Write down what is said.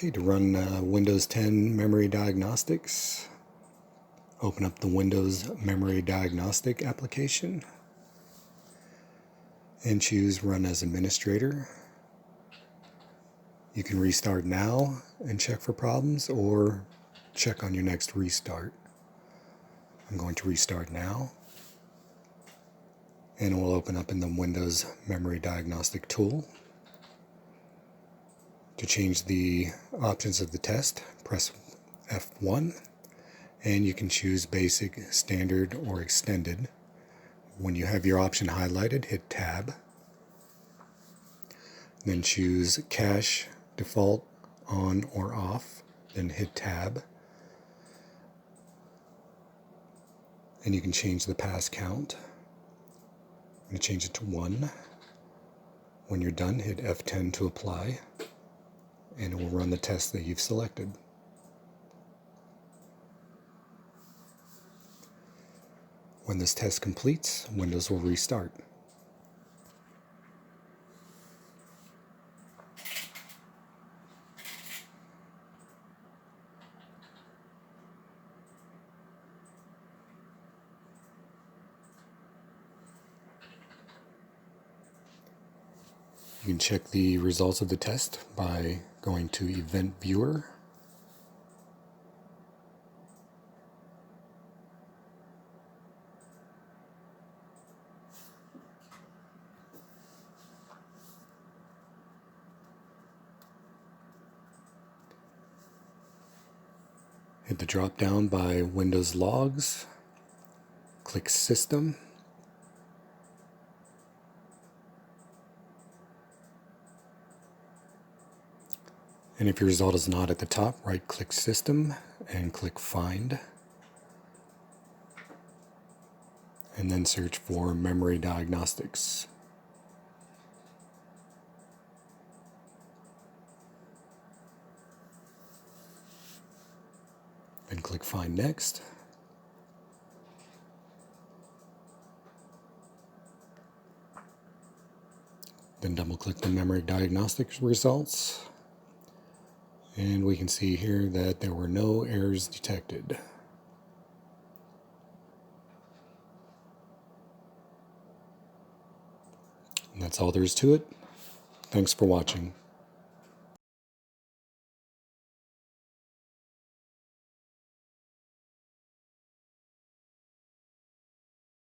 Okay, to run Windows 10 Memory Diagnostics, open up the Windows Memory Diagnostic application and choose Run as Administrator. You can restart now and check for problems, or check on your next restart. I'm going to restart now, and it will open up in the Windows Memory Diagnostic tool. To change the options of the test, press F1, and you can choose Basic, Standard, or Extended. When you have your option highlighted, hit Tab. Then choose Cache, Default, On or Off, then hit Tab. And you can change the pass count. I'm going to change it to 1. When you're done, hit F10 to apply, and it will run the test that you've selected. When this test completes, Windows will restart. You can check the results of the test by going to Event Viewer. Hit the drop down by Windows Logs, click System, and if your result is not at the top, right-click System and click Find, and then search for Memory Diagnostics. Then click Find Next. Then double-click the Memory Diagnostics results. And we can see here that there were no errors detected. And that's all there is to it. Thanks for watching.